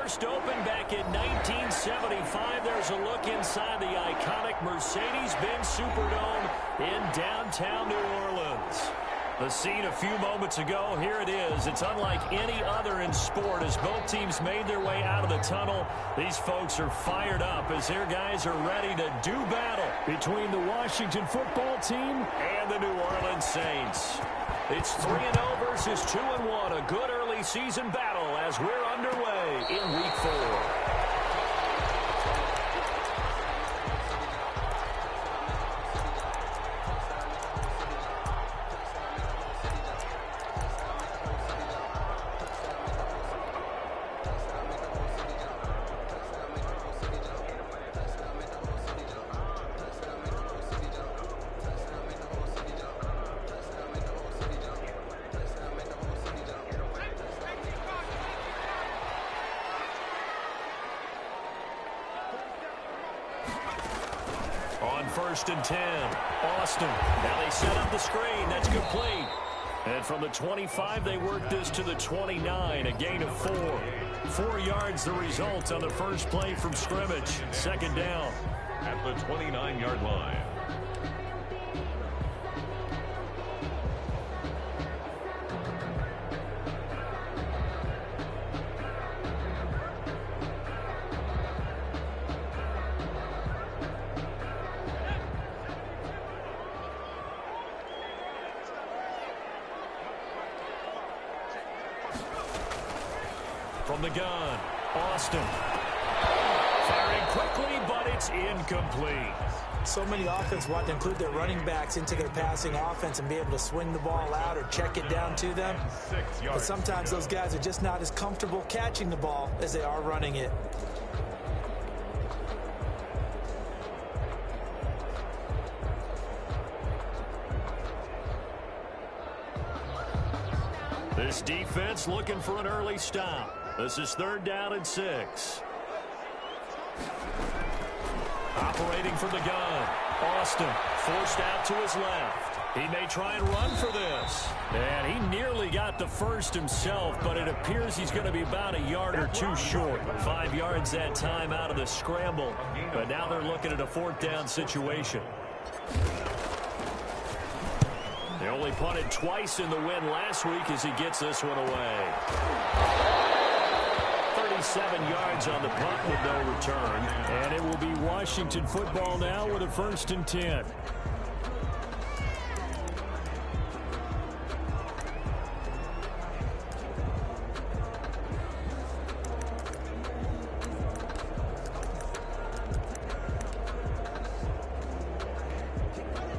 first opened back in 1975. There's a look inside the iconic Mercedes-Benz Superdome in downtown New Orleans. The scene a few moments ago, here it is. It's unlike any other in sport as both teams made their way out of the tunnel. These folks are fired up as their guys are ready to do battle between the Washington football team and the New Orleans Saints. It's 3-0 versus 2-1, a good early season battle as we're underway in Week 4. On 1st and 10, Austin. Now they set up the screen. That's complete. And from the 25, they work this to the 29, a gain of 4. 4 yards the result on the first play from scrimmage. Second down. At the 29-yard line. From the gun, Austin. Firing quickly, but it's incomplete. So many offenses want to include their running backs into their passing offense and be able to swing the ball out or check it down to them. But sometimes those guys are just not as comfortable catching the ball as they are running it. This defense looking for an early stop. This is 3rd down and 6. Operating from the gun. Austin forced out to his left. He may try and run for this. And he nearly got the first himself, but it appears he's going to be about a yard or 2 short. 5 yards that time out of the scramble. But now they're looking at a 4th down situation. They only punted twice in the win last week as he gets this one away. 37 yards on the punt with no return. And it will be Washington football now with a 1st and 10.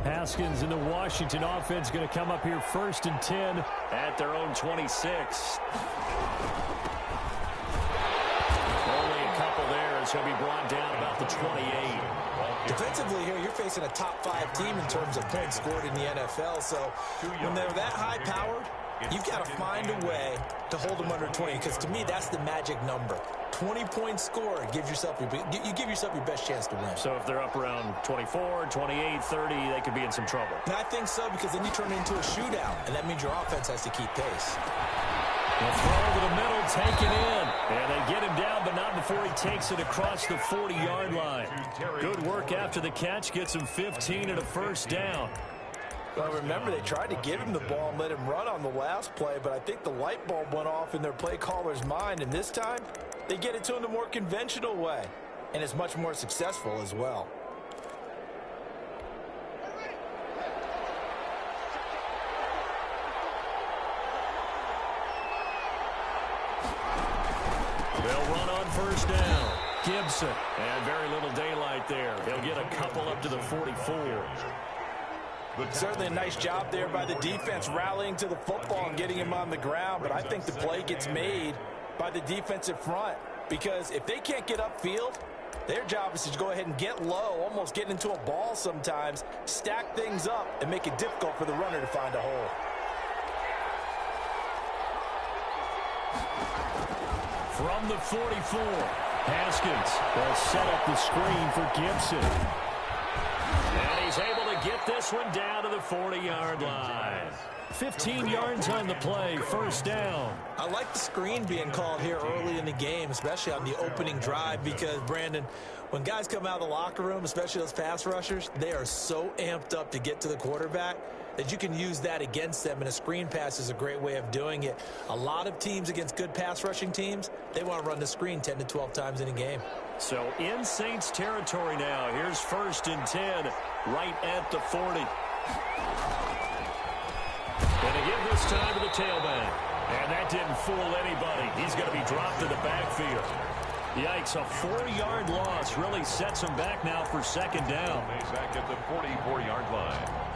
Haskins and the Washington offense going to come up here 1st and 10 at their own 26. Only a couple there as he'll be brought down about the 28. Defensively here, you're facing a top 5 team in terms of points scored in the NFL. So when they're that high powered, you've got to find a way to hold them under 20, because to me, that's the magic number. 20 points scored gives yourself you give yourself your best chance to win. So if they're up around 24, 28, 30, they could be in some trouble. And I think so, because then you turn it into a shootout, and that means your offense has to keep pace. The throw to the middle, taken in. And they get him down, but not before he takes it across the 40-yard line. Good work after the catch, gets him 15 and a 1st down. Well, remember, they tried to give him the ball and let him run on the last play, but I think the light bulb went off in their play caller's mind, and this time, they get it to him the more conventional way, and it's much more successful as well. They'll run on 1st down. Gibson, and very little daylight there. He'll get a couple up to the 44. Certainly a nice job there by the defense rallying to the football and getting him on the ground, but I think the play gets made by the defensive front, because if they can't get upfield, their job is to go ahead and get low, almost get into a ball sometimes, stack things up, and make it difficult for the runner to find a hole. From the 44, Haskins will set up the screen for Gibson. And he's able to get this one down to the 40-yard line. 15 yards on the play, first down. I like the screen being called here early in the game, especially on the opening drive, because, Brandon, when guys come out of the locker room, especially those pass rushers, they are so amped up to get to the quarterback that you can use that against them, and a screen pass is a great way of doing it. A lot of teams against good pass rushing teams, they want to run the screen 10 to 12 times in a game. So in Saints territory now. Here's 1st and 10, right at the 40. And again this time to the tailback. And that didn't fool anybody. He's going to be dropped to the backfield. Yikes, a 4-yard loss really sets him back now for 2nd down. Back at the 44-yard line.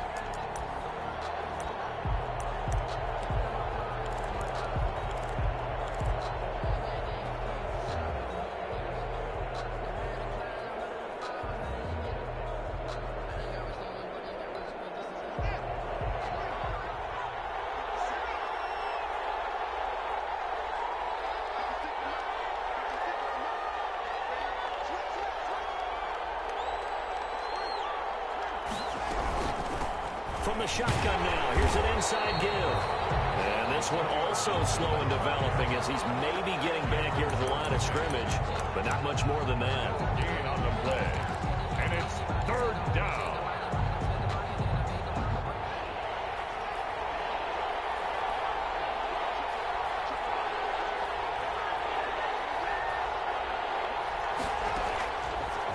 From the shotgun now, here's an inside give. And this one also slow in developing as he's maybe getting back here to the line of scrimmage, but not much more than that. Gain on the play. And it's 3rd down.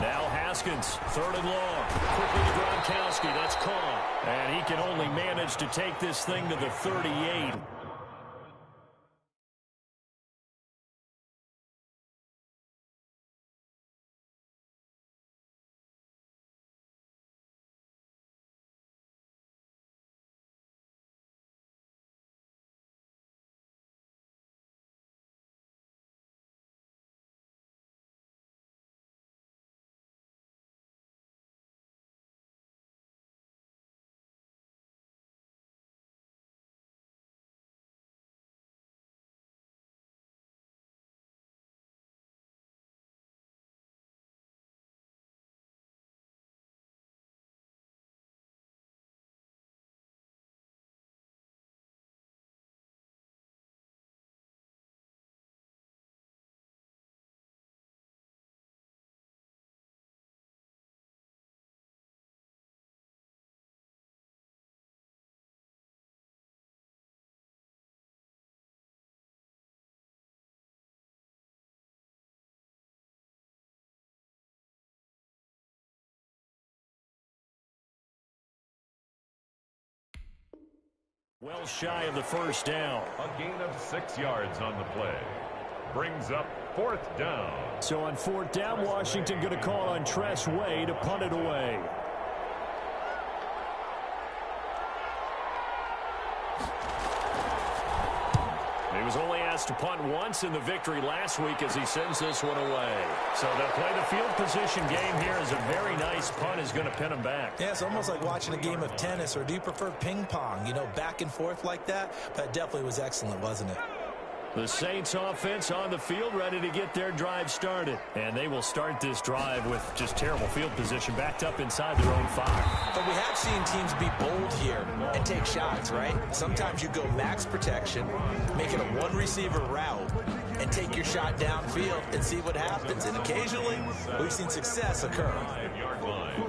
Now Haskins, 3rd and long. Quickly to Gronkowski, that's caught. And he can only manage to take this thing to the 38. Well shy of the 1st down. A gain of 6 yards on the play. Brings up 4th down. So on 4th down, Washington going to call on Tress Way to punt it away. He was only asked to punt once in the victory last week as he sends this one away. So they'll play the field position game here as a very nice punt is going to pin him back. Yeah, it's almost like watching a game of tennis, or do you prefer ping pong? You know, back and forth like that? That definitely was excellent, wasn't it? The Saints offense on the field ready to get their drive started. And they will start this drive with just terrible field position backed up inside their own 5. But we have seen teams be bold here and take shots, right? Sometimes you go max protection, make it a one-receiver route, and take your shot downfield and see what happens. And occasionally, we've seen success occur. 5-yard line.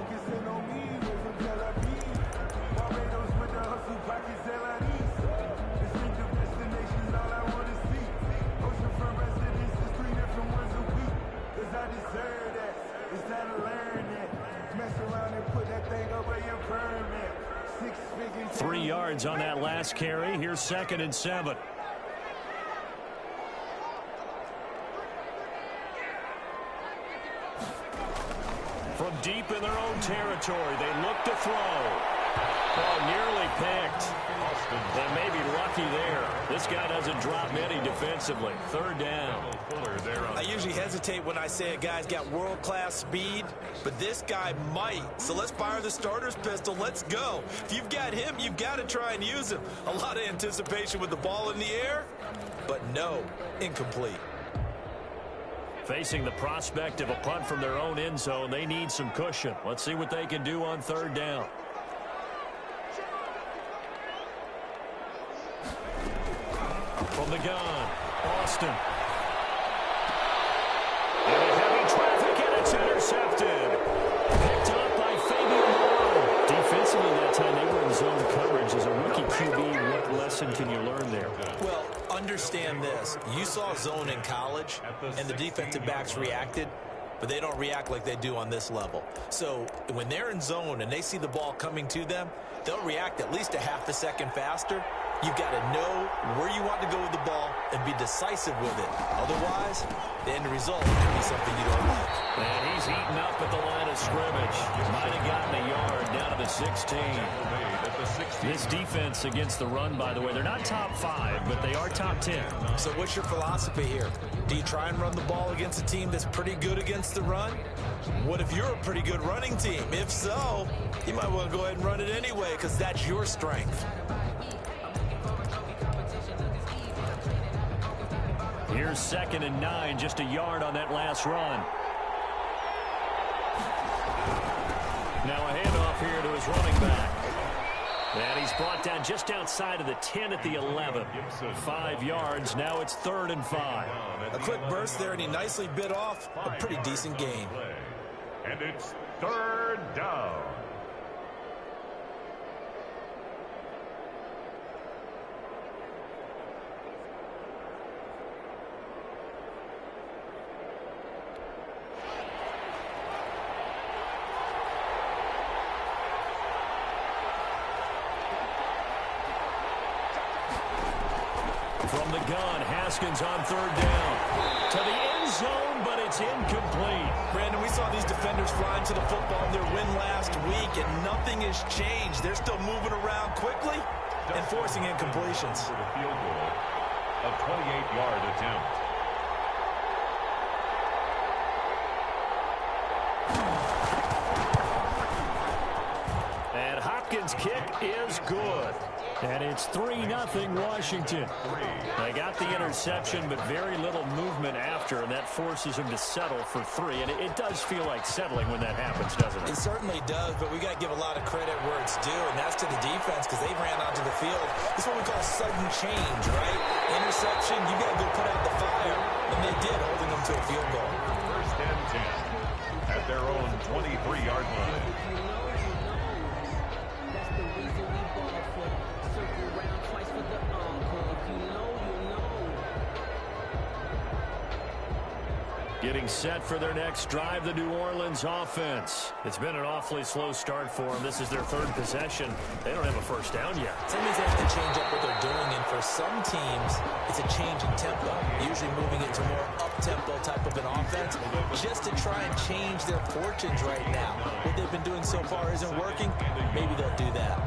Three yards on that last carry. Here's 2nd and 7. From deep in their own territory, they look to throw. Oh, nearly picked. They may be lucky there. This guy doesn't drop many defensively. 3rd down. I usually hesitate when I say a guy's got world-class speed, but this guy might. So let's fire the starter's pistol. Let's go. If you've got him, you've got to try and use him. A lot of anticipation with the ball in the air, but no, incomplete. Facing the prospect of a punt from their own end zone, they need some cushion. Let's see what they can do on 3rd down. From the gun, Austin. Into heavy traffic, and it's intercepted. Picked up by Fabian Moreau. Defensively that time, they were in zone coverage. As a rookie QB, what lesson can you learn there? Well, understand this. You saw zone in college, and the defensive backs reacted, but they don't react like they do on this level. So when they're in zone and they see the ball coming to them, they'll react at least a half a second faster. You've got to know where you want to go with the ball and be decisive with it. Otherwise, the end result could be something you don't like. And he's eaten up at the line of scrimmage. Might have gotten a yard down to the 16. This defense against the run, by the way, they're not top 5, but they are top 10. So what's your philosophy here? Do you try and run the ball against a team that's pretty good against the run? What if you're a pretty good running team? If so, you might want to go ahead and run it anyway because that's your strength. Here's 2nd and 9, just a yard on that last run. Now a handoff here to his running back. And he's brought down just outside of the 10 at the 11. 5 yards, now it's 3rd and 5. A quick burst there, and he nicely bit off a pretty decent gain. And it's 3rd down. From the gun, Haskins on 3rd down. To the end zone, but it's incomplete. Brandon, we saw these defenders flying to the football in their win last week, and nothing has changed. They're still moving around quickly and forcing incompletions. For the field goal, a 28-yard attempt. And Hopkins' kick is good. And it's 3-0 Washington. They got the interception, but very little movement after, and that forces him to settle for 3. And it does feel like settling when that happens, doesn't it? It certainly does, but we got to give a lot of credit where it's due, and that's to the defense because they ran onto the field. This is what we call sudden change, right? Interception, you got to go put out the fire, and they did, holding them to a field goal. 1st and 10 at their own 23-yard line. Getting set for their next drive, the New Orleans offense. It's been an awfully slow start for them. This is their 3rd possession. They don't have a 1st down yet. That means they have to change up what they're doing, and for some teams, it's a change in tempo, usually moving into more up-tempo type of an offense, just to try and change their fortunes right now. What they've been doing so far isn't working. Maybe they'll do that.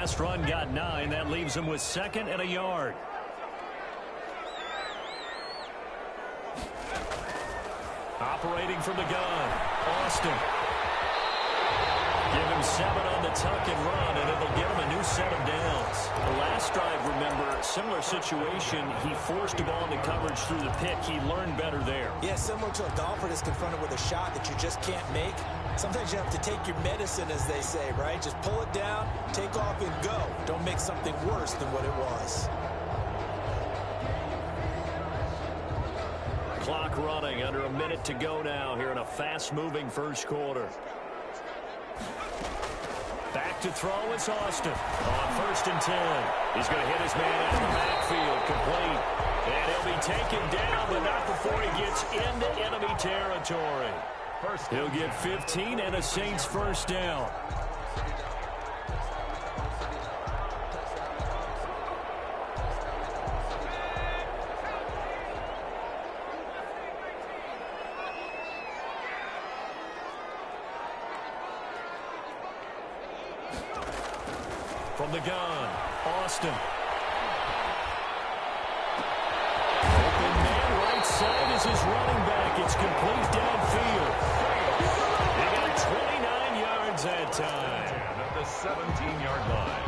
Last run got 9. That leaves him with 2nd and a yard. Operating from the gun, Austin. Give him 7 on the tuck and run, and it'll get him a new set of downs. The last drive, remember, similar situation. He forced a ball into coverage through the pick. He learned better there. Yeah, similar to a golfer that's confronted with a shot that you just can't make. Sometimes you have to take your medicine, as they say, right? Just pull it down, take off, and go. Don't make something worse than what it was. Clock running, under a minute to go now here in a fast-moving first quarter. Back to throw, it's Austin on 1st and 10. He's going to hit his man out of the backfield, complete. And he'll be taken down, but not before he gets into enemy territory. He'll get 15 and a Saints 1st down. From the gun, Austin. Open man, right side is his running back. It's complete downfield. They got 29 yards that time. At the 17-yard line.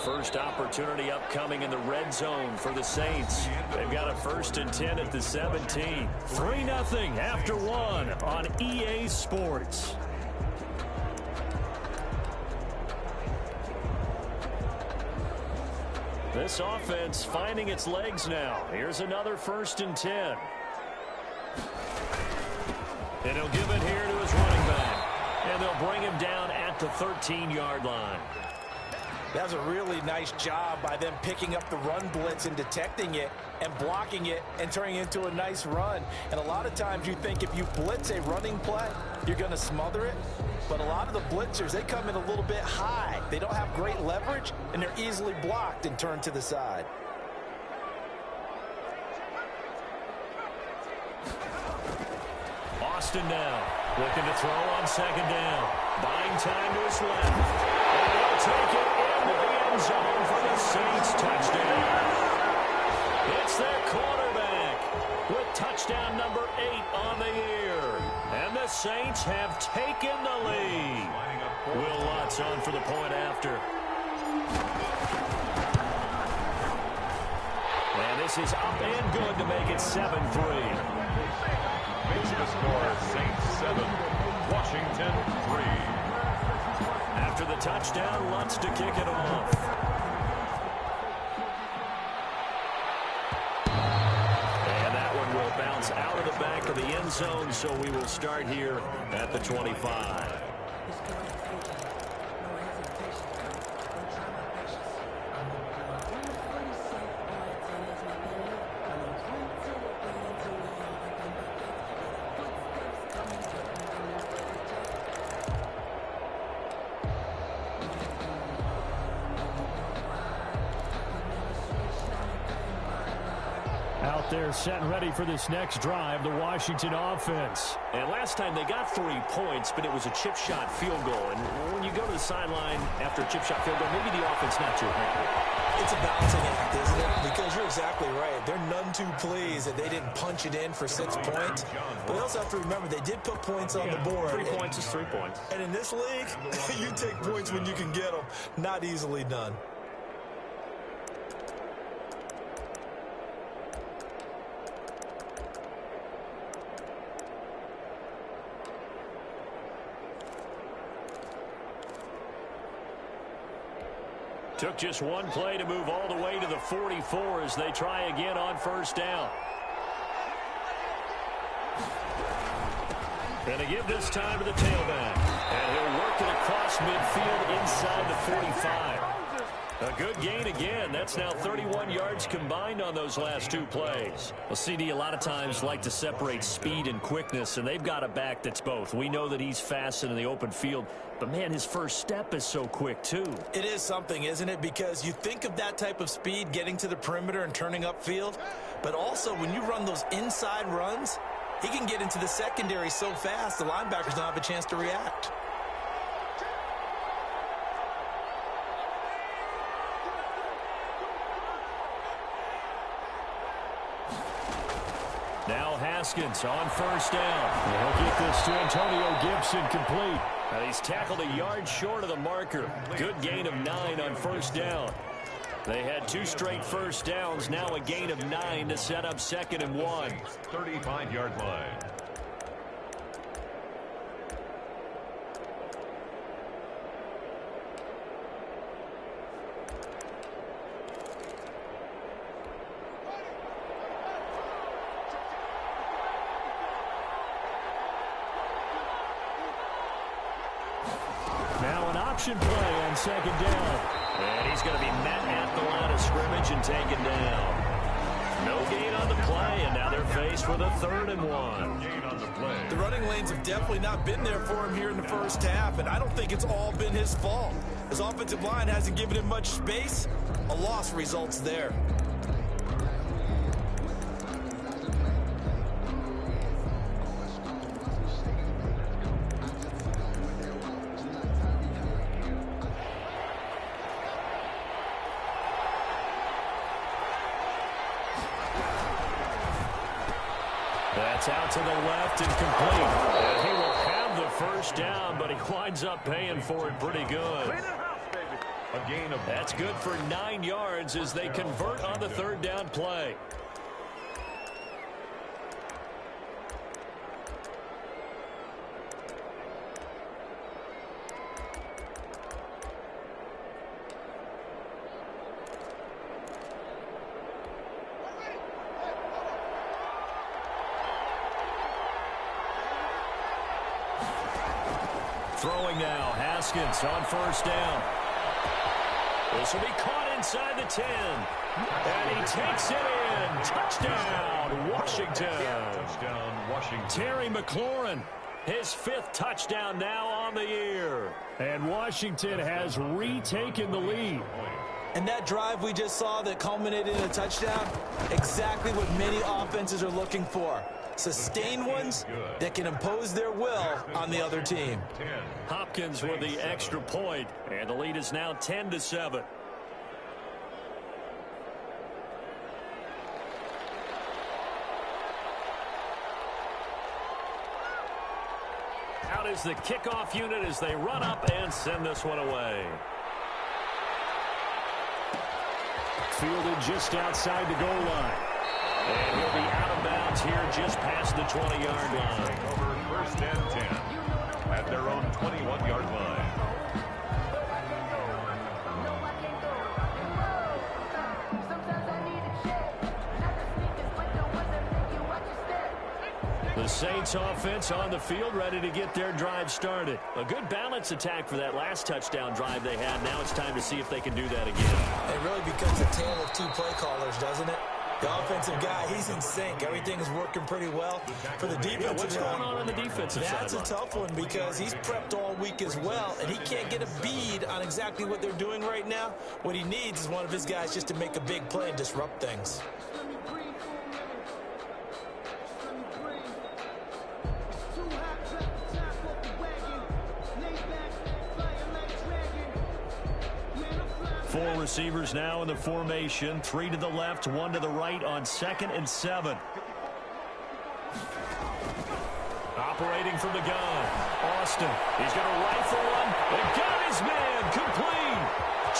first opportunity upcoming in the red zone for the Saints. They've got a 1st and 10 at the 17. 3-0 after one on EA Sports. This offense finding its legs now. Here's another 1st and 10. And he'll give it here to his running back. And they'll bring him down at the 13-yard line. That's a really nice job by them picking up the run blitz and detecting it and blocking it and turning it into a nice run. And a lot of times you think if you blitz a running play, you're going to smother it. But a lot of the blitzers, they come in a little bit high. They don't have great leverage, and they're easily blocked and turned to the side. Austin now, looking to throw on 2nd down. Buying time to his left. And he'll take it into the end zone for the Saints touchdown. It's their quarterback with touchdown number 8 on the year. And the Saints have taken the lead. Will Lutz on for the point after. And this is up and good to make it 7-3. Makes the score Saints 7, Washington 3. After the touchdown, Lutz to kick it off. And that one will bounce out of the back of the end zone, so we will start here at the 25. Out there set and ready for this next drive, the Washington offense. And last time they got 3 points, but it was a chip shot field goal. And when you go to the sideline after a chip shot field goal, maybe the offense not too happy. It's a balancing act, isn't it? Because you're exactly right. They're none too pleased that they didn't punch it in for 6 points. But they also have to remember they did put points on the board. 3 points is 3 points. And in this league, you take points when you can get them. Not easily done. Took just one play to move all the way to the 44 as they try again on 1st down. And to give this time to the tailback. And he'll work it across midfield inside the 45. A good gain again. That's now 31 yards combined on those last 2 plays. Well, CD a lot of times like to separate speed and quickness, and they've got a back that's both. We know that he's fast in the open field, but, man, his first step is so quick, too. It is something, isn't it? Because you think of that type of speed getting to the perimeter and turning upfield, but also when you run those inside runs, he can get into the secondary so fast the linebackers don't have a chance to react. Now Haskins on 1st down. They'll get this to Antonio Gibson complete. He's tackled a yard short of the marker. Good gain of 9 on 1st down. They had 2 straight 1st downs. Now a gain of 9 to set up 2nd and 1. 35-yard line. Now an option play on 2nd down. And he's going to be met at the line of scrimmage and taken down. No gain on the play, and now they're faced with a 3rd and 1. Gain on the play. The running lanes have definitely not been there for him here in the first half, and I don't think it's all been his fault. His offensive line hasn't given him much space. A loss results there. That's out to the left and complete. And he will have the 1st down, but he winds up paying for it pretty good. A gain of That's good for 9 yards as they convert on the third down play. Throwing now, Haskins on first down. This will be caught inside the 10. And he takes it in. Touchdown, Washington. touchdown, Washington. Terry McLaurin, his 5th touchdown now on the year. And Washington has retaken the lead. And that drive we just saw that culminated in a touchdown, exactly what many offenses are looking for. Sustained ones that can impose their will on the other team. Hopkins with the extra point, and the lead is now 10-7. Out is the kickoff unit as they run up and send this one away. Fielded just outside the goal line. And he'll be out of bounds here just past the 20-yard line. Over first and 10 at their own 21-yard line. The Saints offense on the field ready to get their drive started. A good balance attack for that last touchdown drive they had. Now it's time to see if they can do that again. It really becomes a tale of 2 play callers, doesn't it? The offensive guy, he's in sync. Everything is working pretty well. For the defensive What's going on the defensive side? That's a tough one because he's prepped all week as well, and he can't get a bead on exactly what they're doing right now. What he needs is one of his guys just to make a big play and disrupt things. Four receivers now in the formation. 3 to the left, 1 to the right on 2nd and 7. Operating from the gun. Austin. He's going to rifle one. And got his man. Complete.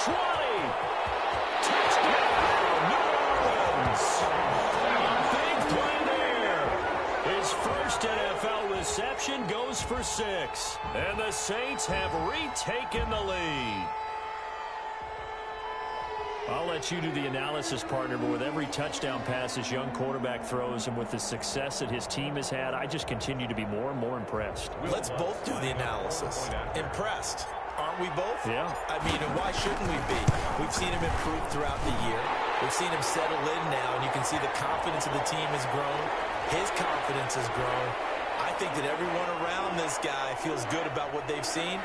20. Touchdown, New Orleans. A big play there. His first NFL reception goes for 6. And the Saints have retaken the lead. I'll let you do the analysis, partner, but with every touchdown pass this young quarterback throws and with the success that his team has had, I just continue to be more and more impressed. Let's both do the analysis. Impressed, aren't we both? Yeah. I mean, and why shouldn't we be? We've seen him improve throughout the year. We've seen him settle in now, and you can see the confidence of the team has grown. His confidence has grown. I think that everyone around this guy feels good about what they've seen.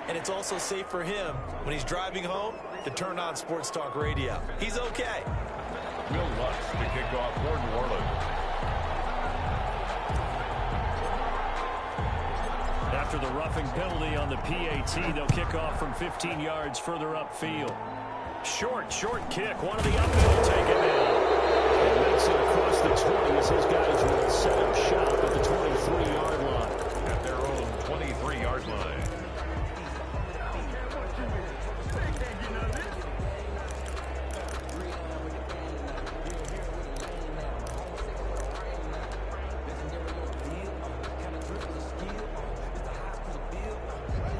And it's also safe for him when he's driving home to turn on Sports Talk Radio. He's okay. Will Lutz to kick off for New Orleans. After the roughing penalty on the PAT, they'll kick off from 15 yards further upfield. Short kick. One of the up will take it in. He makes it across the 20 as his guys will set up shop at the 23-yard line. At their own 23-yard line.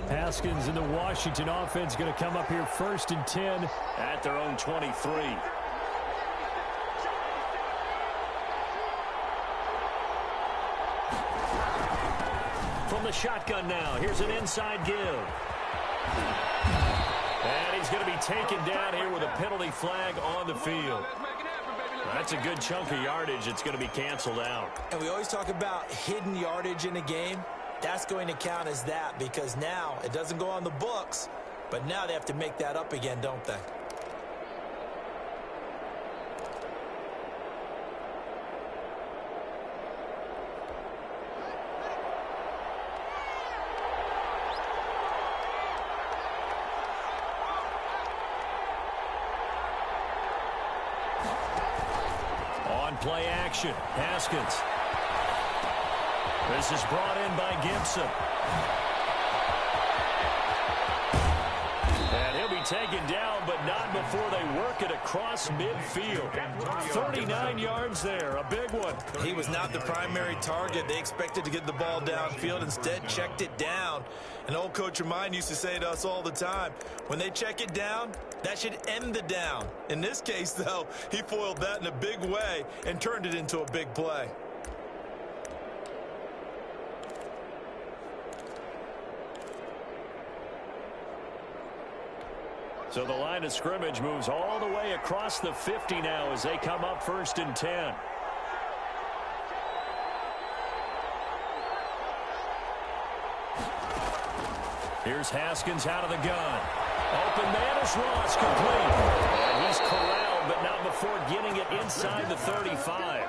Haskins and the Washington offense going to come up here 1st and 10 at their own 23. From the shotgun now, here's an inside give. And he's going to be taken down here with a penalty flag on the field. That's a good chunk of yardage. It's going to be canceled out. And we always talk about hidden yardage in a game. That's going to count as that because now it doesn't go on the books, but now they have to make that up again, don't they? On play action, Haskins. This is brought in by Gibson. And he'll be taken down, but not before they work it across midfield. 39 yards there, a big one. He was not the primary target. They expected to get the ball downfield, instead checked it down. And old Coach of mine used to say to us all the time, when they check it down, that should end the down. In this case, though, he foiled that in a big way and turned it into a big play. So the line of scrimmage moves all the way across the 50 now as they come up 1st and 10. Here's Haskins out of the gun. Open man is Ross, complete. And he's corralled, but not before getting it inside the 35.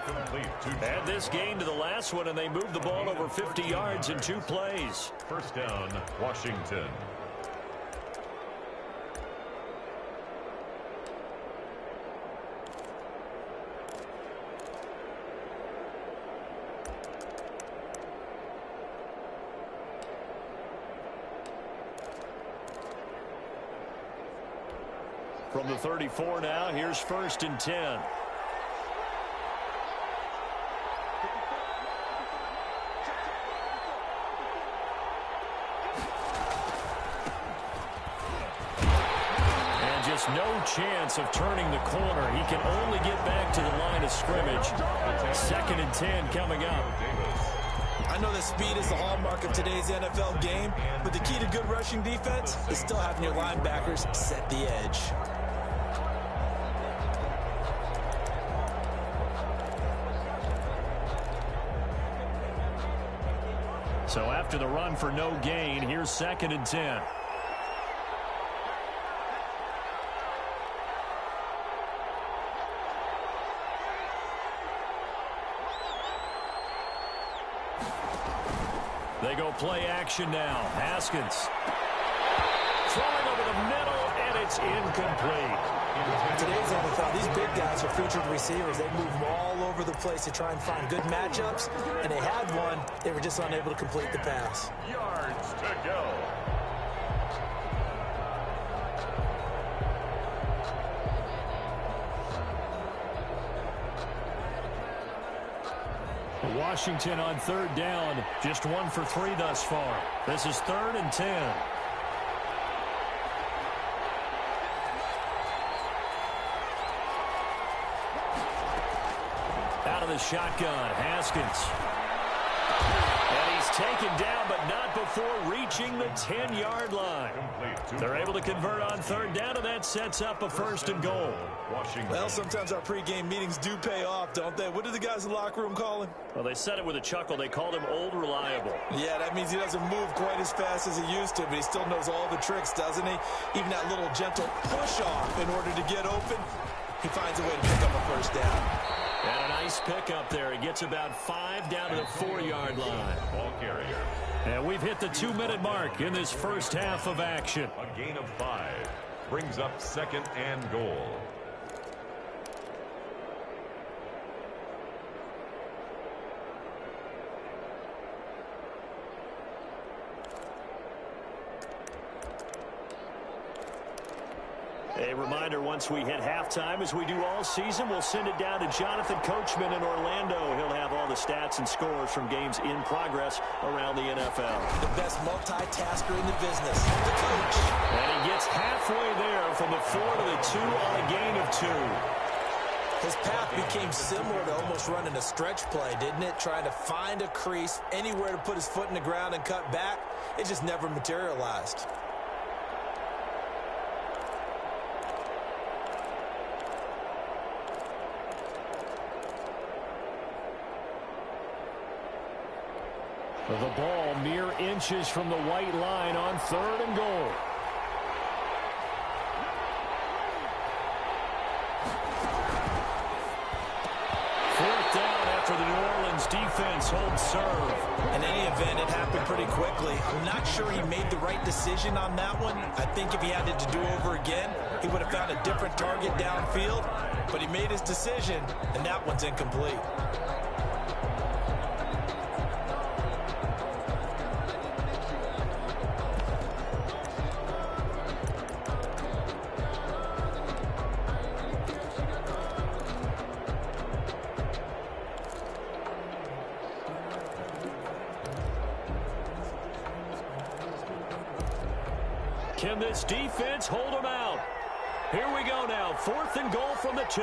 Add this gain to the last one, and they move the ball over 50 yards in 2 plays. First down, Washington. From the 34 now, here's 1st and 10. And just no chance of turning the corner. He can only get back to the line of scrimmage. 2nd and 10 coming up. I know that speed is the hallmark of today's NFL game, but the key to good rushing defense is still having your linebackers set the edge. So after the run for no gain, here's 2nd and 10. They go play action now. Haskins throwing over the middle, and it's incomplete. In today's NFL, these big guys are featured receivers. They move all over the place to try and find good matchups, and they had one. They were just unable to complete the pass. Yards to go. Washington on 3rd down, just 1 for 3 thus far. This is 3rd and 10. Out of the shotgun, Haskins. And he's taken down, but not before reaching the 10-yard line. They're able to convert on 3rd down, and that sets up a 1st and goal. Well, sometimes our pregame meetings do pay off, don't they? What did the guys in the locker room call him? Well, they said it with a chuckle. They called him Old Reliable. Yeah, that means he doesn't move quite as fast as he used to, but he still knows all the tricks, doesn't he? Even that little gentle push-off in order to get open, he finds a way to pick up a 1st down. And a nice pickup there. He gets about 5 down to the 4-yard line. Ball carrier. And we've hit the 2-minute mark in this first half of action. A gain of 5 brings up 2nd and goal. A reminder, once we hit halftime, as we do all season, we'll send it down to Jonathan Coachman in Orlando. He'll have all the stats and scores from games in progress around the NFL. The best multitasker in the business, the coach. And he gets halfway there from the 4 to the 2 on a gain of 2. His path became similar to almost running a stretch play, didn't it? Trying to find a crease, anywhere to put his foot in the ground and cut back. It just never materialized. The ball mere inches from the white line on 3rd and goal. Fourth down after the New Orleans defense holds serve. In any event, it happened pretty quickly. I'm not sure he made the right decision on that one. I think if he had it to do over again, he would have found a different target downfield. But he made his decision, and that one's incomplete. Can this defense hold them out? Here we go now. 4th and goal from the 2.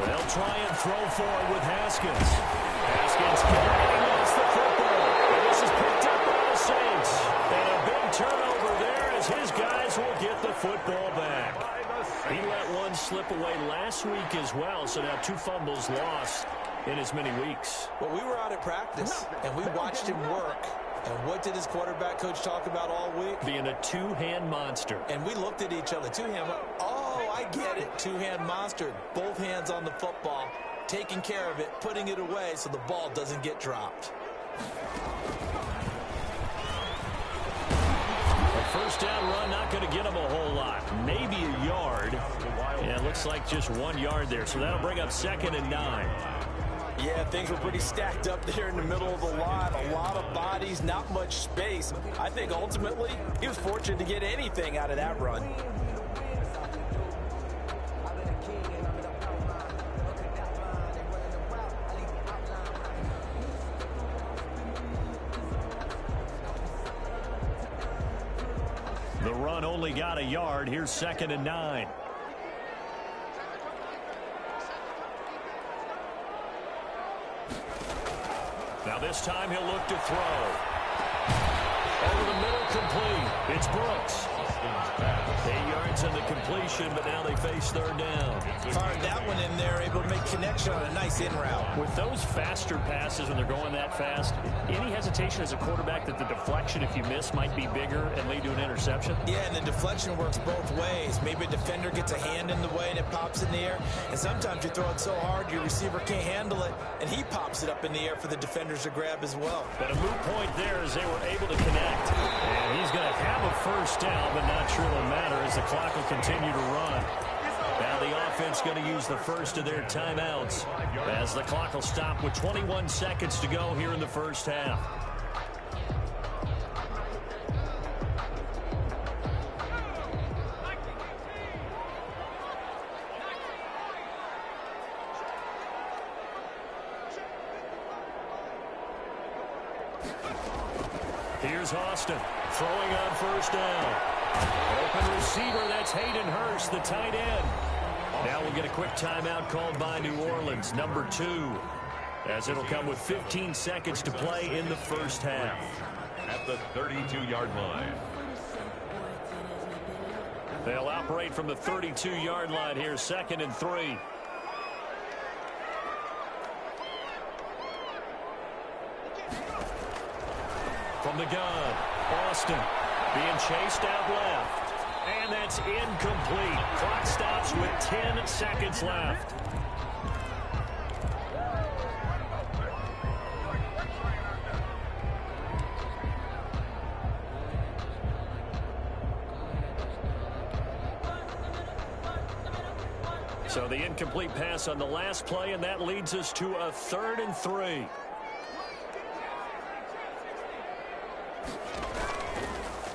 They'll try and throw forward with Haskins. Haskins gets the football. And this is picked up by the Saints. And a big turnover there as his guys will get the football back. He let one slip away last week as well, so now 2 fumbles lost in as many weeks. Well, we were out at practice, and we watched him work. And what did his quarterback coach talk about all week? Being a 2-hand monster. And we looked at each other. 2-hand. Oh, I get it. 2-hand monster. Both hands on the football, taking care of it, putting it away so the ball doesn't get dropped. A first down run, not going to get him a whole lot. Maybe a yard. Yeah, it looks like just 1 yard there. So that'll bring up 2nd and 9. Yeah, things were pretty stacked up there in the middle of the line. A lot of bodies, not much space. I think ultimately he was fortunate to get anything out of that run. The run only got a yard. Here's 2nd and 9. Now this time he'll look to throw. Over the middle, complete. It's Brooks. 8 yards on the completion, but now they face 3rd down. Fired that one in there, able to make connection on a nice in route. With those faster passes when they're going that fast, any hesitation as a quarterback that the deflection, if you miss, might be bigger and lead to an interception? Yeah, and the deflection works both ways. Maybe a defender gets a hand in the way and it pops in the air. And sometimes you throw it so hard your receiver can't handle it, and he pops it up in the air for the defenders to grab as well. But a moot point there as they were able to connect. And he's going to have a first down, but not sure it'll matter as the clock will continue to run. Now the offense going to use the first of their timeouts as the clock will stop with 21 seconds to go here in the first half. Here's Austin throwing on first down. Open receiver, that's Hayden Hurst, the tight end. Now we'll get a quick timeout called by New Orleans, number 2, as it'll come with 15 seconds to play in the first half. At the 32-yard line. They'll operate from the 32-yard line here, 2nd and 3. From the gun, Austin being chased out left. And that's incomplete. Clock stops with 10 seconds left. So the incomplete pass on the last play, and that leads us to a 3rd and 3.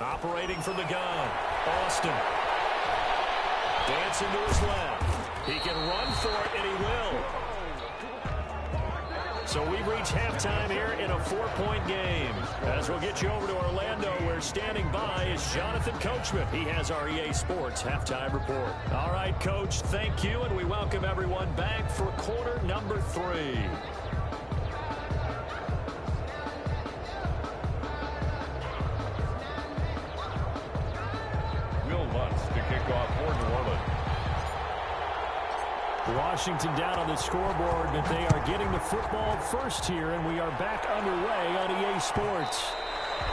Operating from the gun, Austin. Dancing to his left. He can run for it, and he will. So we reach halftime here in a 4-point game. As we'll get you over to Orlando, where standing by is Jonathan Coachman. He has our EA Sports halftime report. All right, Coach, thank you, and we welcome everyone back for quarter number 3. Washington down on the scoreboard, but they are getting the football first here, and we are back underway on EA Sports.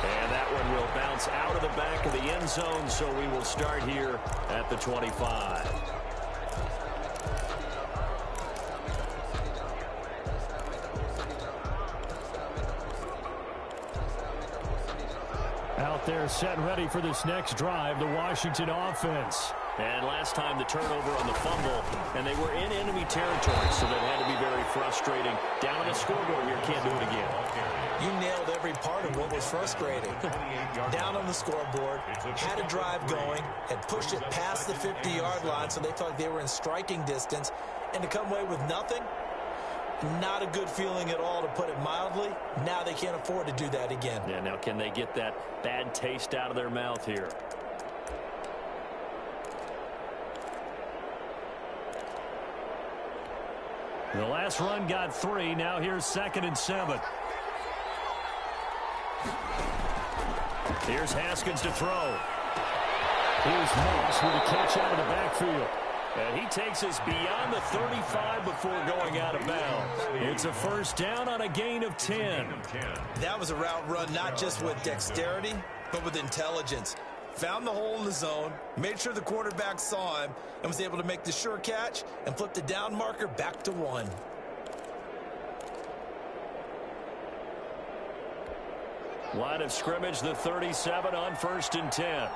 And that one will bounce out of the back of the end zone, so we will start here at the 25. Out there set and ready for this next drive, the Washington offense. And last time the turnover on the fumble, and they were in enemy territory, so that had to be very frustrating. Down on the scoreboard here, can't do it again. You nailed every part of what was frustrating. Down on the scoreboard, had a drive going, had pushed it past the 50-yard line, so they felt like they were in striking distance, and to come away with nothing, Not a good feeling at all, to put it mildly. Now they can't afford to do that again. Yeah, now can they get that bad taste out of their mouth here? The last run got 3. Now here's 2nd and 7. Here's Haskins to throw. Here's Moss with a catch out of the backfield. And he takes us beyond the 35 before going out of bounds. It's a first down on a gain of 10. That was a route run not just with dexterity, but with intelligence. Found the hole in the zone, made sure the quarterback saw him, and was able to make the sure catch and flip the down marker back to 1. Line of scrimmage, the 37 on 1st and 10.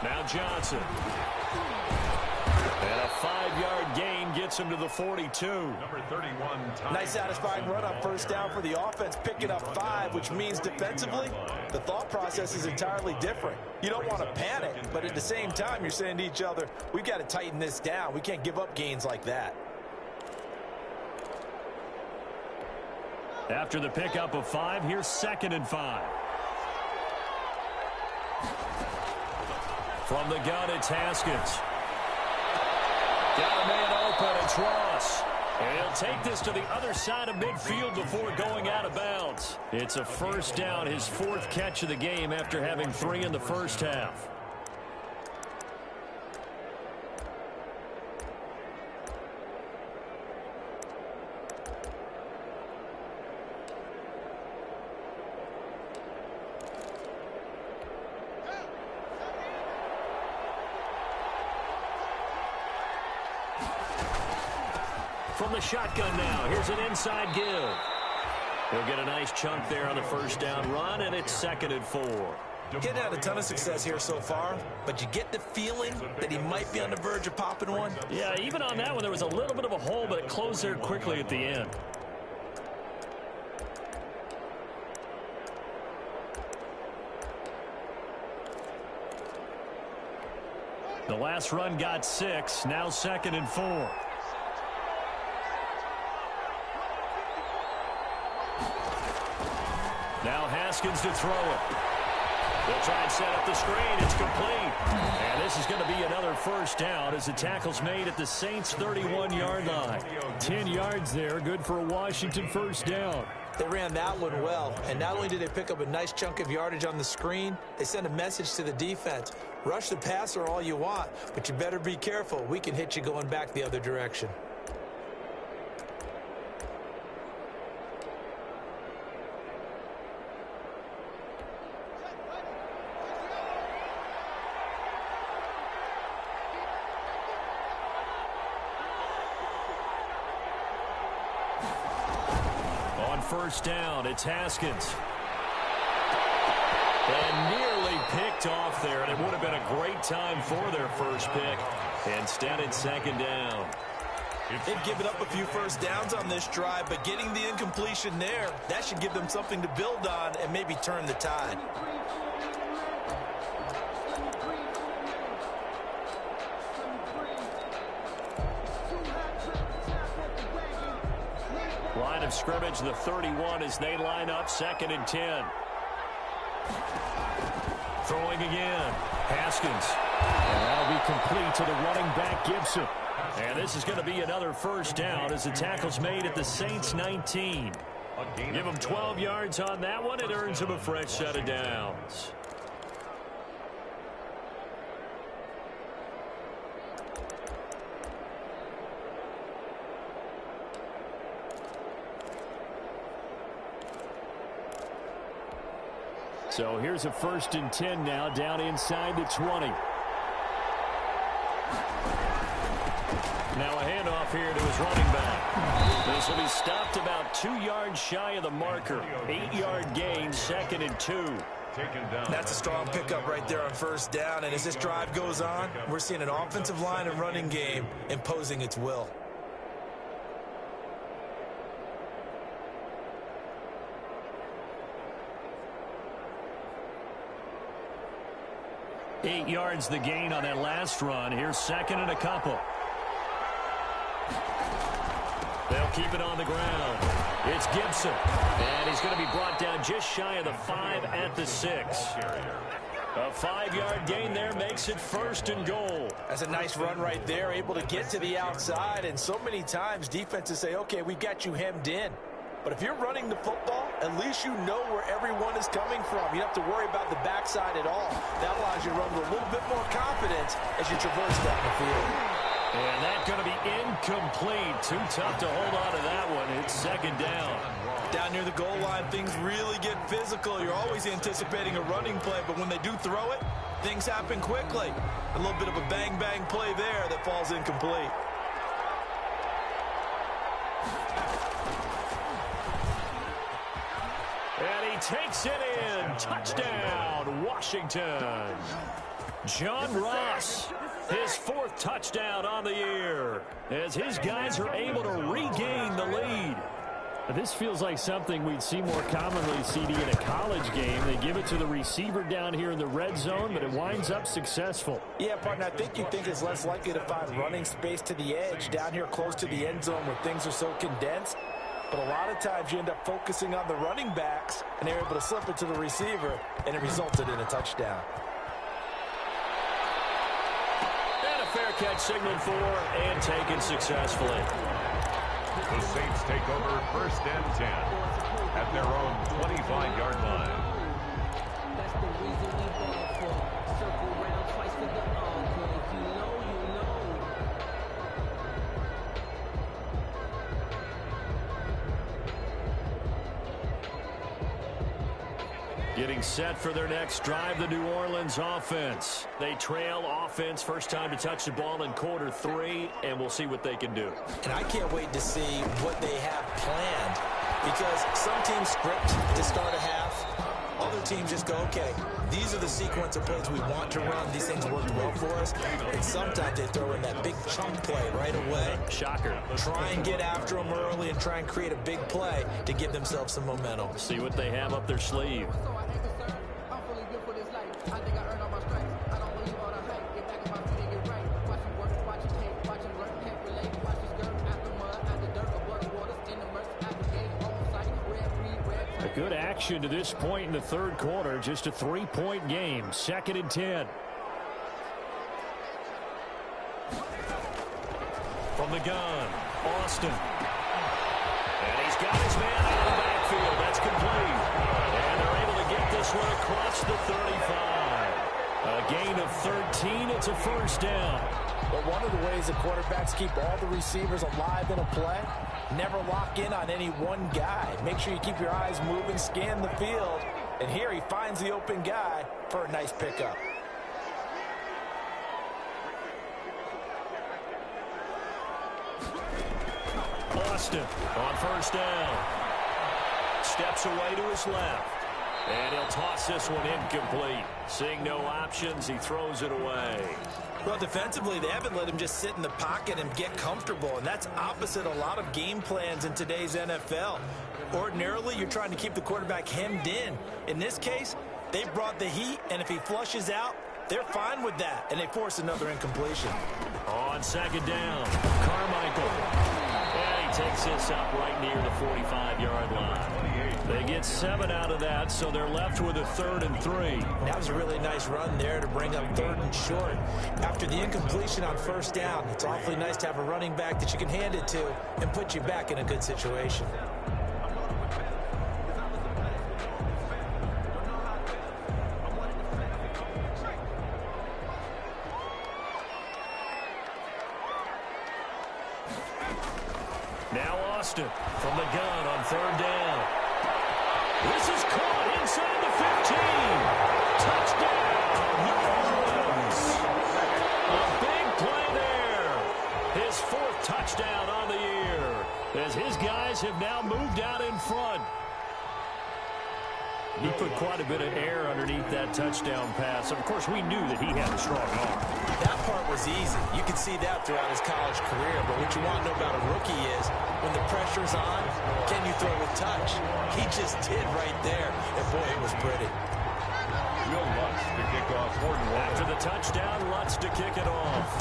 Now Johnson. And a 5-yard gain gets him to the 42. Number 31. Nice satisfying run on first down for the offense, picking up 5, which means defensively, the thought process is entirely different. You don't want to panic, but at the same time, you're saying to each other, we've got to tighten this down. We can't give up gains like that. After the pickup of 5, here's 2nd and 5. From the gun, it's Haskins. Got a man open, it's Ross. And he'll take this to the other side of midfield before going out of bounds. It's a first down, his 4th catch of the game after having 3 in the first half. From the shotgun now, here's an inside give. He'll get a nice chunk there on the first down run, and it's 2nd and 4. Getting had a ton of success here so far, but you get the feeling that he might be on the verge of popping one. Yeah, even on that one, there was a little bit of a hole, but it closed there quickly at the end. The last run got 6, now 2nd and 4. Now Haskins to throw it. They'll try and set up the screen. It's complete. And this is going to be another first down as the tackle's made at the Saints' 31-yard line. 10 yards there, good for a Washington first down. They ran that one well, and not only did they pick up a nice chunk of yardage on the screen, they sent a message to the defense. Rush the passer all you want, but you better be careful. We can hit you going back the other direction. First down, it's Haskins. And nearly picked off there, and it would have been a great time for their first pick. Instead, it's 2nd down. They've given up a few first downs on this drive, but getting the incompletion there, that should give them something to build on and maybe turn the tide. Line of scrimmage, the 31, as they line up 2nd and 10. Throwing again. Haskins. And that'll be complete to the running back, Gibson. And this is going to be another first down as the tackle's made at the Saints' 19. Give them 12 yards on that one. It earns them a fresh set of downs. So here's a 1st and 10 now, down inside the 20. Now a handoff here to his running back. This will be stopped about 2 yards shy of the marker. 8-yard gain, 2nd and 2. That's a strong pickup right there on first down, and as this drive goes on, we're seeing an offensive line and running game imposing its will. Eight yards the gain on that last run. Here's 2nd and a couple. keep it on the ground. It's Gibson. And he's going to be brought down just shy of the 5 at the 6. A 5-yard gain there makes it 1st and goal. That's a nice run right there, able to get to the outside. And so many times defenses say, okay, we got you hemmed in. But if you're running the football, at least you know where everyone is coming from. You don't have to worry about the backside at all. That allows you to run with a little bit more confidence as you traverse down the field. And that's going to be incomplete. Too tough to hold on to that one. It's 2nd down. Down near the goal line, things really get physical. You're always anticipating a running play, but when they do throw it, things happen quickly. A little bit of a bang-bang play there that falls incomplete. And he takes it in. Touchdown, Washington. John Ross, his 4th touchdown on the year, as his guys are able to regain the lead. This feels like something we'd see more commonly, CD, in a college game. They give it to the receiver down here in the red zone, but it winds up successful. Yeah, partner, I think you think it's less likely to find running space to the edge down here close to the end zone where things are so condensed. But a lot of times you end up focusing on the running backs, and they're able to slip it to the receiver, and it resulted in a touchdown. And a fair catch signaled for and taken successfully. The Saints take over 1st and 10 at their own 25-yard line. That's the reason we ball for. Circle round twice for the encore. If you know, you know. Getting set for their next drive, the New Orleans offense. They trail offense, first time to touch the ball in quarter 3, and we'll see what they can do. And I can't wait to see what they have planned, because some teams script to start a half. Other teams just go, okay, these are the sequence of plays we want to run. These things work well for us. And sometimes they throw in that big chunk play right away. Shocker. Try and get after them early and try and create a big play to give themselves some momentum. See what they have up their sleeve. I'm fully built for this life. I think I earned all my stripes. I don't believe all the hype. Get back in my feet and get right. Watch him work, watch him take, watch him learn, can't relate. Watch his skirt after mud, after dirt, above the waters, in the murks, after game, on site, red, red. A good action to this point in the 3rd quarter. Just a 3-point game. 2nd and 10. From the gun, Austin. And he's got his man out of the backfield. That's complete. And they're able to get this one across the 35. A gain of 13. It's a 1st down. But one of the ways the quarterbacks keep all the receivers alive in a play, never lock in on any one guy. Make sure you keep your eyes moving, scan the field. And here he finds the open guy for a nice pickup. Austin on 1st down. Steps away to his left. And he'll toss this one incomplete. Seeing no options, he throws it away. Well, defensively, they haven't let him just sit in the pocket and get comfortable, and that's opposite a lot of game plans in today's NFL. Ordinarily, you're trying to keep the quarterback hemmed in. In this case, they brought the heat, and if he flushes out, they're fine with that, and they force another incompletion. On 2nd down, Carmichael. And he takes this up right near the 45-yard line. They get 7 out of that, so they're left with a 3rd and 3. That was a really nice run there to bring up 3rd and short. After the incompletion on 1st down, it's awfully nice to have a running back that you can hand it to and put you back in a good situation. Now Austin from the gun on 3rd down. This is caught inside the 15. Touchdown, New Orleans. A big play there. His 4th touchdown on the year, as his guys have now moved out in front. He put quite a bit of air underneath that touchdown pass. Of course, we knew that he had a strong arm. That part was easy. You could see that throughout his college career. But what you want to know about a rookie is when the pressure's on, can you throw with touch? He just did right there. And, boy, it was pretty. Will Lutz to kick off for New Orleans. After the touchdown, Lutz to kick it off.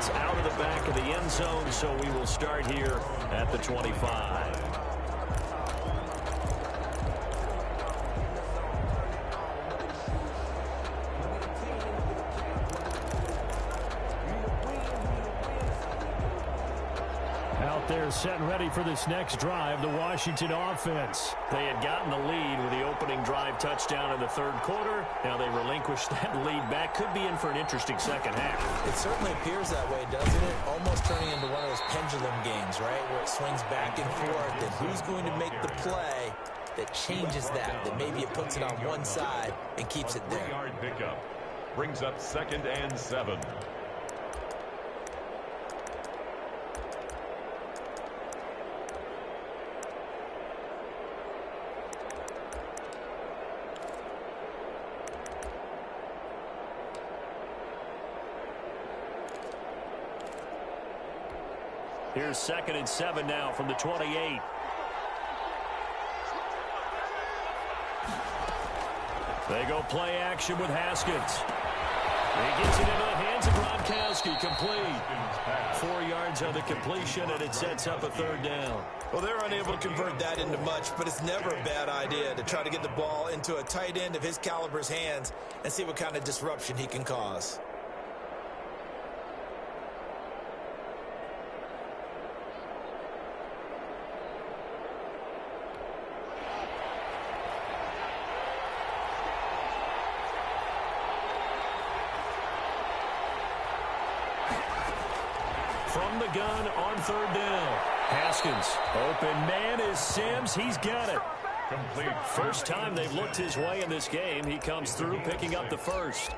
yards out of the back of the end zone, so we will start here at the 25. They're set and ready for this next drive, the Washington offense. They had gotten the lead with the opening drive touchdown in the third quarter. Now they relinquished that lead back. Could be in for an interesting second half. It certainly appears that way, doesn't it? Almost turning into one of those pendulum games, right, where it swings back and forth. And who's going to make the play that changes that maybe it puts it on one side and keeps it there. 3-yard pickup brings up 2nd and 7. Here's 2nd and 7 now from the 28. They go play action with Haskins. He gets it into the hands of Gronkowski, complete. 4 yards on the completion, and it sets up a 3rd down. Well, they're unable to convert that into much, but it's never a bad idea to try to get the ball into a tight end of his caliber's hands and see what kind of disruption he can cause. From the gun on 3rd down. Haskins. Open man is Sims. He's got it. Complete. First time they've looked his way in this game. He comes through picking up the first.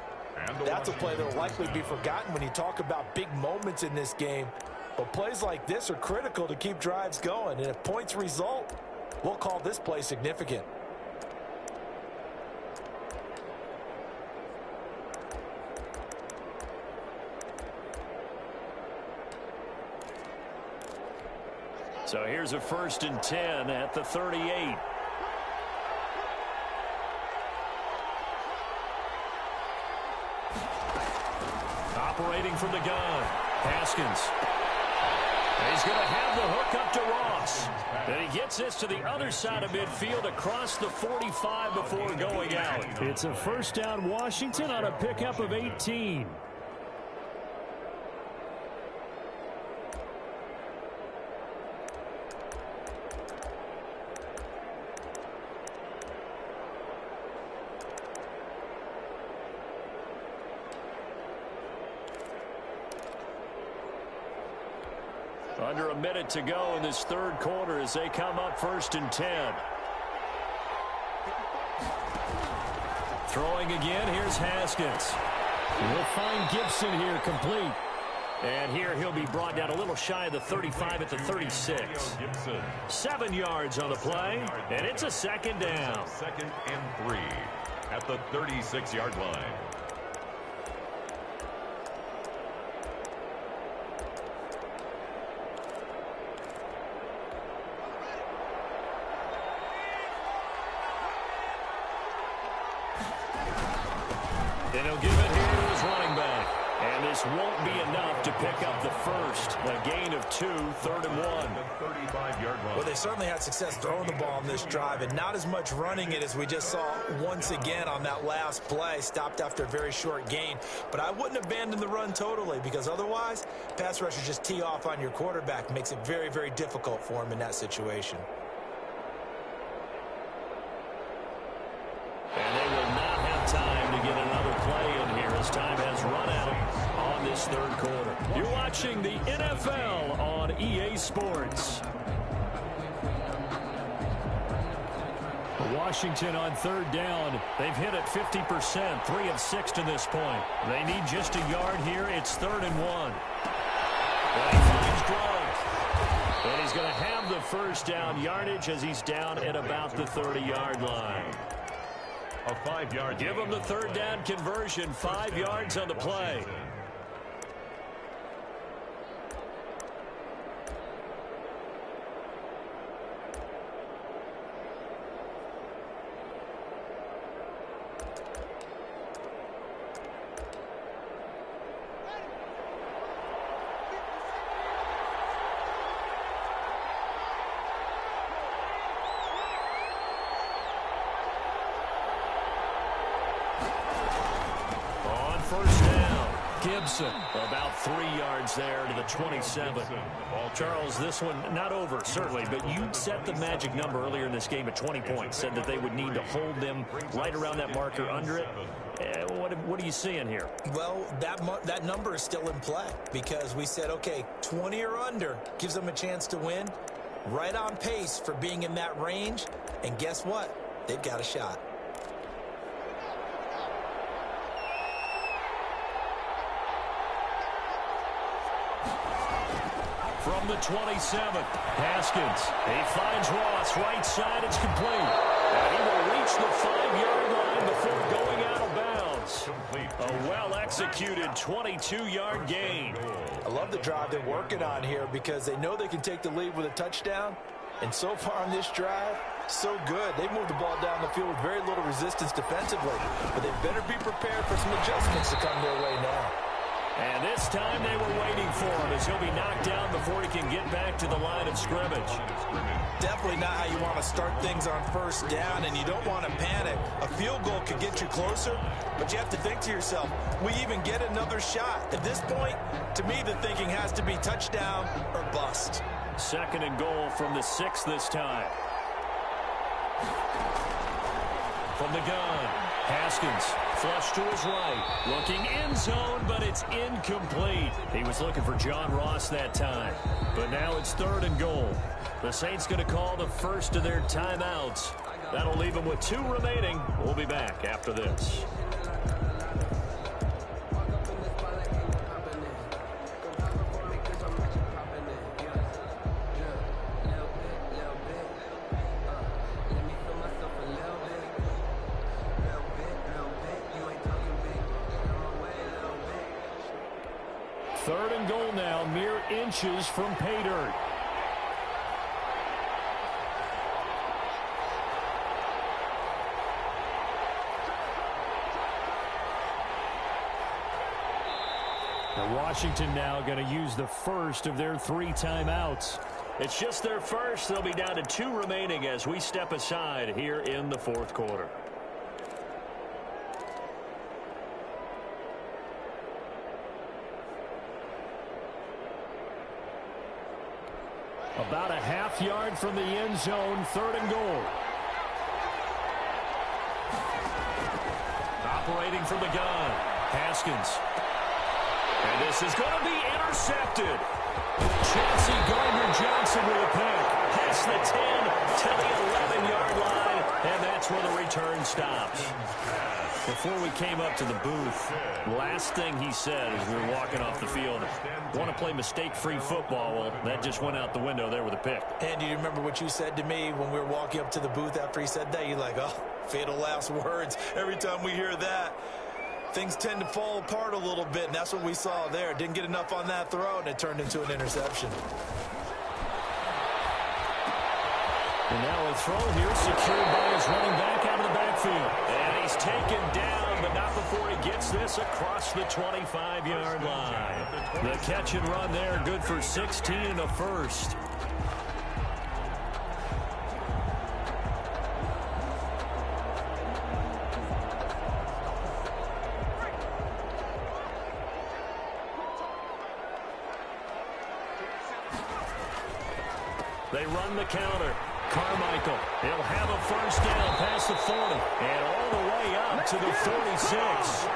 That's a play that will likely be forgotten when you talk about big moments in this game. But plays like this are critical to keep drives going. And if points result, we'll call this play significant. So here's a 1st and 10 at the 38. Operating from the gun, Haskins. He's going to have the hook up to Ross. And he gets this to the other side of midfield across the 45 before going out. It's a 1st down Washington on a pickup of 18. Under a minute to go in this 3rd quarter as they come up 1st and 10. Throwing again, here's Haskins. We'll find Gibson here complete. And here he'll be brought down a little shy of the 35 at the 36. 7 yards on the play, and it's a 2nd down. 2nd and 3 at the 36-yard line. And he'll give it here to his running back. And this won't be enough to pick up the first. A gain of 2, 3rd and 1. The 35-yard line. Well, they certainly had success throwing the ball on this drive and not as much running it as we just saw once again on that last play. Stopped after a very short gain. But I wouldn't abandon the run totally because otherwise, pass rushers just tee off on your quarterback. Makes it very, very difficult for him in that situation. And they will not have time to get another play in here as time has run out on this 3rd quarter. You're watching the NFL on EA Sports. Washington on 3rd down. They've hit it 50%, 3 of 6 to this point. They need just a yard here. It's 3rd and 1. And he finds Gronk. And he's going to have the 1st down yardage as he's down at about the 30-yard line. A 5-yard Give him the 3rd down conversion, 5 yards on the play. Gibson, about 3 yards there to the 27. Charles, this one not over, certainly, but you set the magic number earlier in this game at 20 points, said that they would need to hold them right around that marker under it. What are you seeing here? Well, that number is still in play because we said, okay, 20 or under gives them a chance to win. Right on pace for being in that range. And guess what? They've got a shot. From the 27, Haskins. He finds Ross right side. It's complete. And he will reach the 5-yard line before going out of bounds. A well-executed 22-yard gain. I love the drive they're working on here because they know they can take the lead with a touchdown. And so far on this drive, so good. They've moved the ball down the field with very little resistance defensively. But they better be prepared for some adjustments to come their way now. And this time they were waiting for him as he'll be knocked down before he can get back to the line of scrimmage. Definitely not how you want to start things on first down, and you don't want to panic. A field goal could get you closer, but you have to think to yourself, we even get another shot. At this point, to me, the thinking has to be touchdown or bust. 2nd and goal from the 6 this time. From the gun, Haskins, flush to his right, looking end zone, but it's incomplete. He was looking for John Ross that time, but now it's 3rd and goal. The Saints going to call the first of their timeouts. That'll leave them with 2 remaining. We'll be back after this. Third and goal now, mere inches from pay dirt. Now Washington now going to use the first of their 3 timeouts. It's just their first. They'll be down to 2 remaining as we step aside here in the 4th quarter. About a half yard from the end zone, 3rd and goal. Operating from the gun, Haskins. And this is going to be intercepted. Chauncey Gardner-Johnson with a pick. Past the 10 to the 11-yard line, and that's where the return stops. Before we came up to the booth, last thing he said as we were walking off the field, want to play mistake-free football. Well, that just went out the window there with a pick. And do you remember what you said to me when we were walking up to the booth after he said that? You're like, oh, fatal last words. Every time we hear that, things tend to fall apart a little bit, and that's what we saw there. Didn't get enough on that throw, and it turned into an interception. And now a throw here secured by his running back out of the backfield. And he's taken down, but not before he gets this across the 25-yard line. The catch and run there, good for 16 and a first. They run the counter. Carmichael, he'll have a first down past the 40 and all the way up to the 46.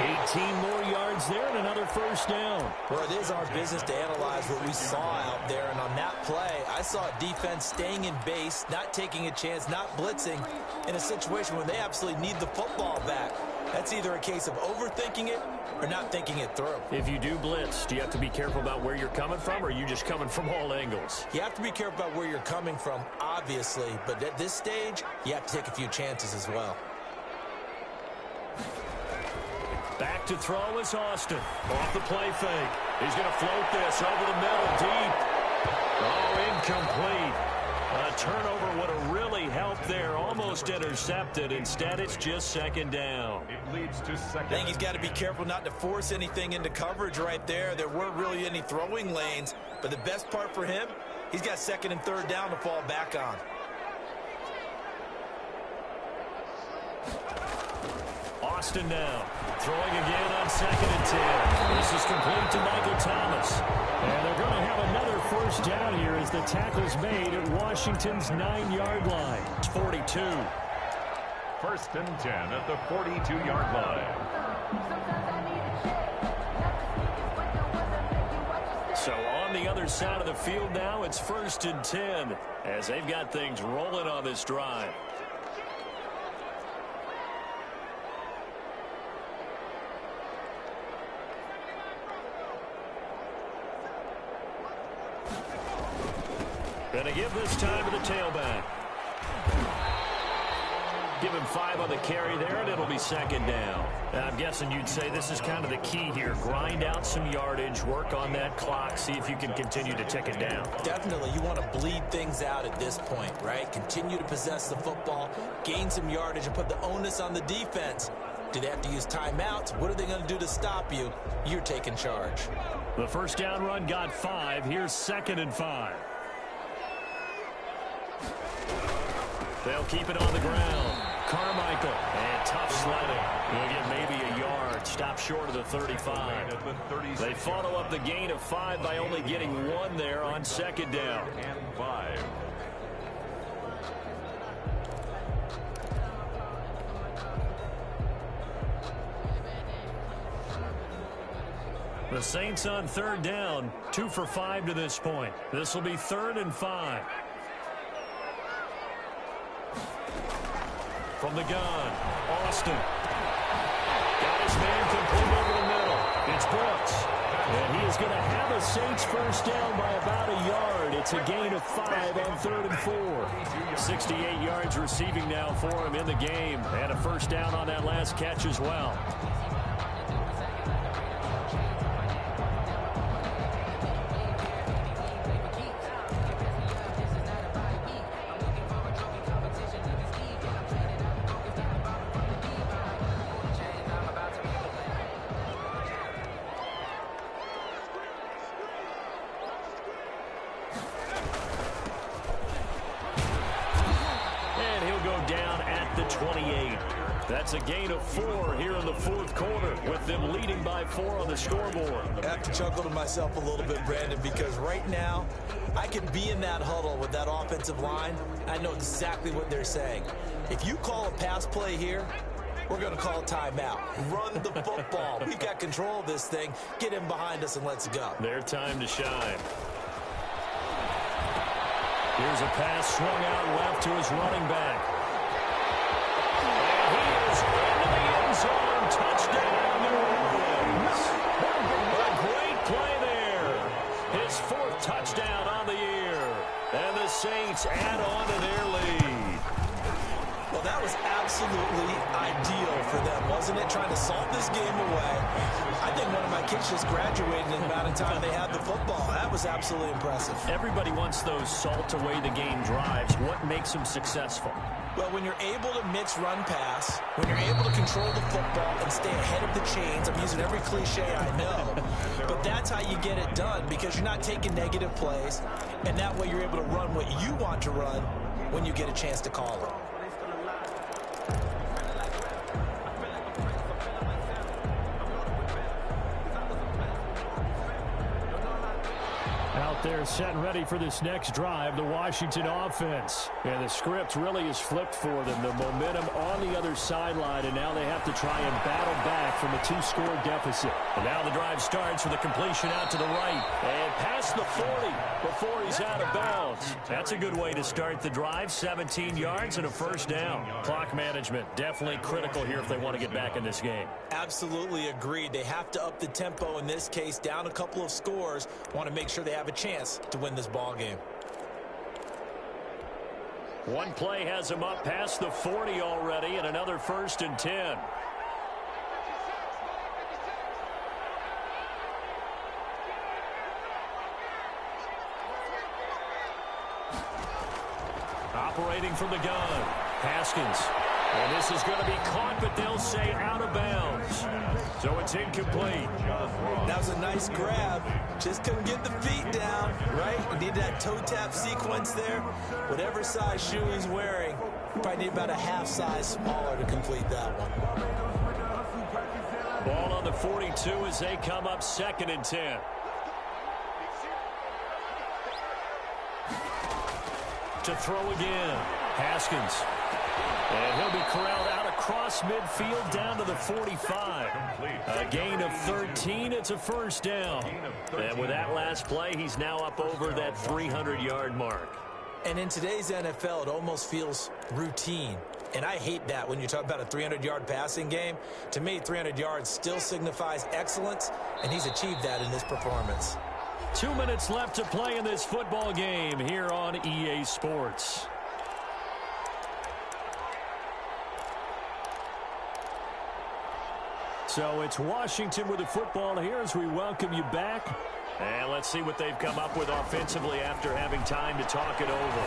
18 more yards there and another first down. Well, it is our business to analyze what we saw out there, and on that play, I saw a defense staying in base, not taking a chance, not blitzing, in a situation where they absolutely need the football back. That's either a case of overthinking it or not thinking it through. If you do blitz, do you have to be careful about where you're coming from, or are you just coming from all angles? You have to be careful about where you're coming from, obviously, but at this stage, you have to take a few chances as well. Back to throw is Austin. Off the play fake. He's going to float this over the middle, deep. Oh, incomplete. A turnover would have really helped there. Almost intercepted. Instead, it's just second down. It leads to second. I think he's got to be careful not to force anything into coverage right there. There weren't really any throwing lanes. But the best part for him, he's got second and third down to fall back on. Austin now. Throwing again on 2nd and 10. This is complete to Michael Thomas. And they're going to have another first down here as the tackle's made at Washington's 9-yard line. It's 42. 1st and 10 at the 42-yard line. So on the other side of the field now, it's 1st and 10 as they've got things rolling on this drive. Going to give this time to the tailback. Give him 5 on the carry there, and it'll be 2nd down. I'm guessing you'd say this is kind of the key here. Grind out some yardage, work on that clock, see if you can continue to tick it down. Definitely, you want to bleed things out at this point, right? Continue to possess the football, gain some yardage, and put the onus on the defense. Do they have to use timeouts? What are they going to do to stop you? You're taking charge. The first down run got 5. Here's 2nd and 5. They'll keep it on the ground. Carmichael, and tough sledding. He'll get maybe a yard. Stop short of the 35. They follow up the gain of 5 by only getting 1 there on 2nd down. And 5. The Saints on 3rd down, 2 for 5 to this point. This will be 3rd and 5. From the gun, Austin. Got his man complete over the middle. It's Brooks. And he is going to have a Saints first down by about a yard. It's a gain of 5 on 3rd and 4. 68 yards receiving now for him in the game. And a first down on that last catch as well. That's a gain of 4 here in the 4th quarter with them leading by 4 on the scoreboard. I have to chuckle to myself a little bit, Brandon, because right now I can be in that huddle with that offensive line. I know exactly what they're saying. If you call a pass play here, we're going to call a timeout. Run the football. We've got control of this thing. Get him behind us and let's go. Their time to shine. Here's a pass swung out left to his running back. Touchdown, New Orleans. A great play there. His 4th touchdown on the year. And the Saints add on to their lead. Well, that was absolutely ideal for them, wasn't it? Trying to salt this game away. I think one of my kids just graduated in the amount of time they had the football. That was absolutely impressive. Everybody wants those salt away the game drives. What makes them successful? Well, when you're able to mix run pass, when you're able to control the football and stay ahead of the chains, I'm using every cliche I know, but that's how you get it done because you're not taking negative plays, and that way you're able to run what you want to run when you get a chance to call it. Out there set and ready for this next drive, the Washington offense. And the script really is flipped for them. The momentum on the other sideline, and now they have to try and battle back from a 2-score deficit. And now the drive starts with a completion out to the right. And past the 40 before he's out of bounds. That's a good way to start the drive. 17 yards and a first down. Clock management definitely critical here if they want to get back in this game. Absolutely agreed. They have to up the tempo in this case, down a couple of scores. Want to make sure they have a chance to win this ball game. One play has him up past the 40 already, and another 1st and 10. Operating from the gun, Haskins. And this is going to be caught, but they'll say out of bounds. So it's incomplete. That was a nice grab. Just couldn't get the feet down, right? You need that toe tap sequence there. Whatever size shoe he's wearing, probably need about a half size smaller to complete that one. Ball on the 42 as they come up 2nd and 10. To throw again. Haskins. And he'll be corralled out across midfield down to the 45. A gain of 13. It's a first down. And with that last play, he's now up over that 300-yard mark. And in today's NFL, it almost feels routine. And I hate that when you talk about a 300-yard passing game. To me, 300 yards still signifies excellence, and he's achieved that in this performance. 2 minutes left to play in this football game here on EA Sports. So it's Washington with the football here as we welcome you back. And let's see what they've come up with offensively after having time to talk it over.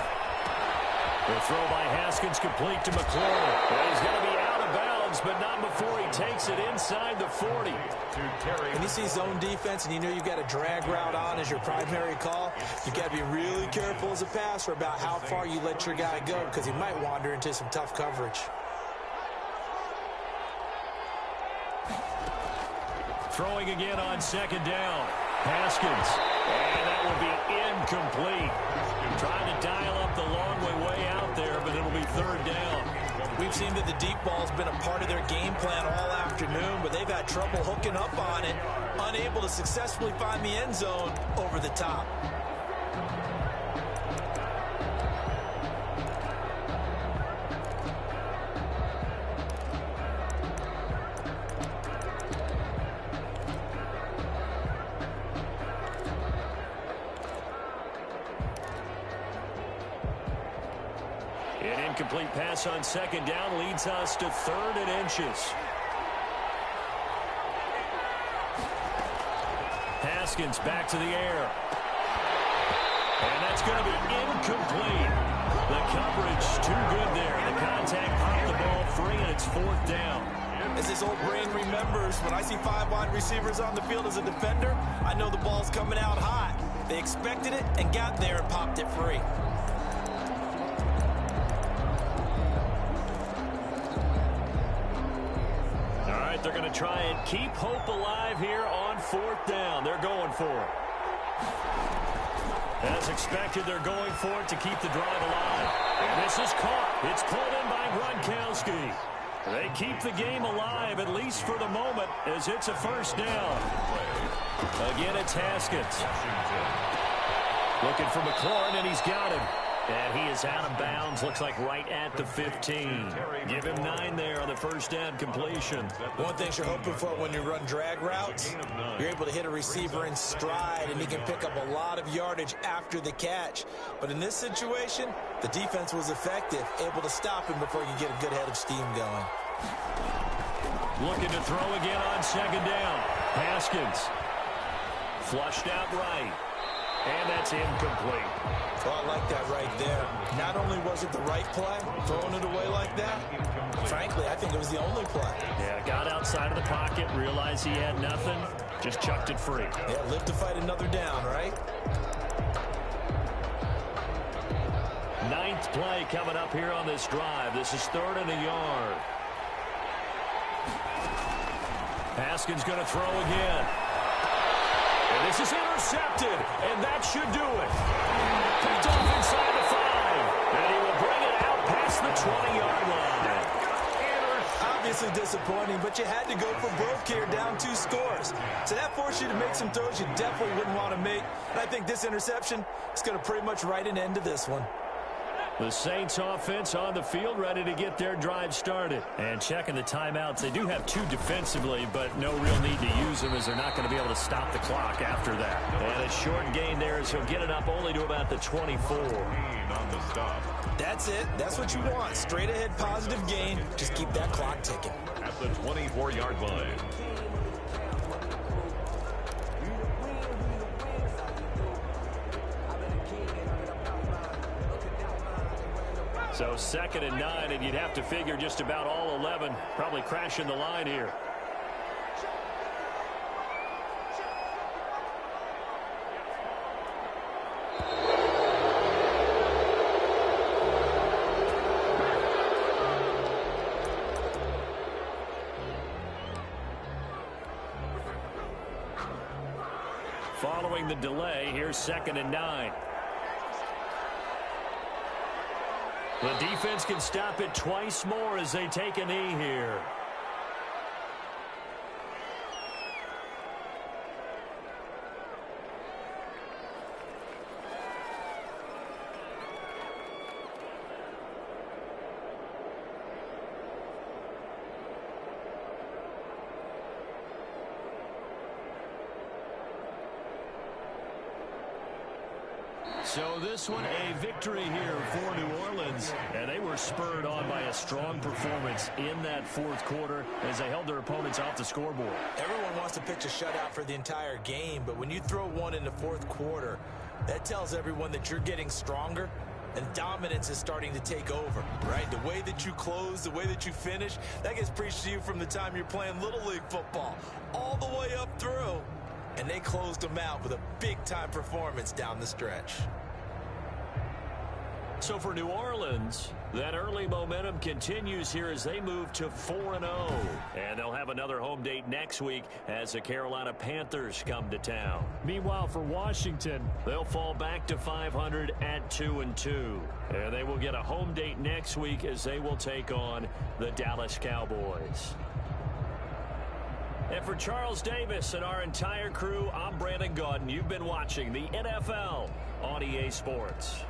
The throw by Haskins complete to McLaurin. He's going to be out of bounds, but not before he takes it inside the 40. When you see zone defense and you know you've got a drag route on as your primary call, you've got to be really careful as a passer about how far you let your guy go because he might wander into some tough coverage. Throwing again on 2nd down. Haskins. And that will be incomplete. Trying to dial up the long way out there, but it'll be 3rd down. We've seen that the deep ball's been a part of their game plan all afternoon, but they've had trouble hooking up on it, unable to successfully find the end zone over the top. An incomplete pass on 2nd down leads us to 3rd and inches. Haskins back to the air. And that's going to be incomplete. The coverage too good there. The contact popped the ball free, and it's 4th down. As this old brain remembers, when I see 5 wide receivers on the field as a defender, I know the ball's coming out hot. They expected it and got there and popped it free. They're going to try and keep hope alive here on 4th down. They're going for it. As expected, they're going for it to keep the drive alive. And this is caught. It's pulled in by Gronkowski. They keep the game alive, at least for the moment, as it's a first down. Again, it's Haskins. Looking for McLaurin, and he's got him. And he is out of bounds, looks like right at the 15. Give him 9 there on the first down completion. One thing you're hoping for when you run drag routes, you're able to hit a receiver in stride, and he can pick up a lot of yardage after the catch. But in this situation, the defense was effective, able to stop him before you can get a good head of steam going. Looking to throw again on 2nd down. Haskins. Flushed out right. And that's incomplete. Well, I like that right there. Not only was it the right play, throwing it away like that, frankly, I think it was the only play. Yeah, got outside of the pocket, realized he had nothing, just chucked it free. Yeah, live to fight another down, right? 9th play coming up here on this drive. This is 3rd and a yard. Haskins going to throw again. And this is intercepted, and that should do it. Picked off inside the 5, and he will bring it out past the 20-yard line. Obviously disappointing, but you had to go for broke here, down 2 scores. So that forced you to make some throws you definitely wouldn't want to make. And I think this interception is going to pretty much write an end to this one. The Saints offense on the field, ready to get their drive started. And checking the timeouts. They do have 2 defensively, but no real need to use them as they're not going to be able to stop the clock after that. And a short gain there as he'll get it up only to about the 24. On the stop. That's it. That's what you want. Straight ahead positive gain. Just keep that clock ticking. At the 24-yard line. So 2nd and 9, and you'd have to figure just about all 11 probably crashing the line here. following the delay. Here's 2nd and 9. The defense can stop it twice more as they take a knee here. So this one a victory here for New Orleans, and they were spurred on by a strong performance in that 4th quarter as they held their opponents off the scoreboard. Everyone wants to pitch a shutout for the entire game, but when you throw one in the 4th quarter, that tells everyone that you're getting stronger and dominance is starting to take over, right? The way that you close, the way that you finish, that gets preached to you from the time you're playing Little League football all the way up through. And they closed them out with a big-time performance down the stretch. So for New Orleans, that early momentum continues here as they move to 4-0. And they'll have another home date next week as the Carolina Panthers come to town. Meanwhile, for Washington, they'll fall back to 500 at 2-2. And they will get a home date next week as they will take on the Dallas Cowboys. And for Charles Davis and our entire crew, I'm Brandon Gaudin. You've been watching the NFL on EA Sports.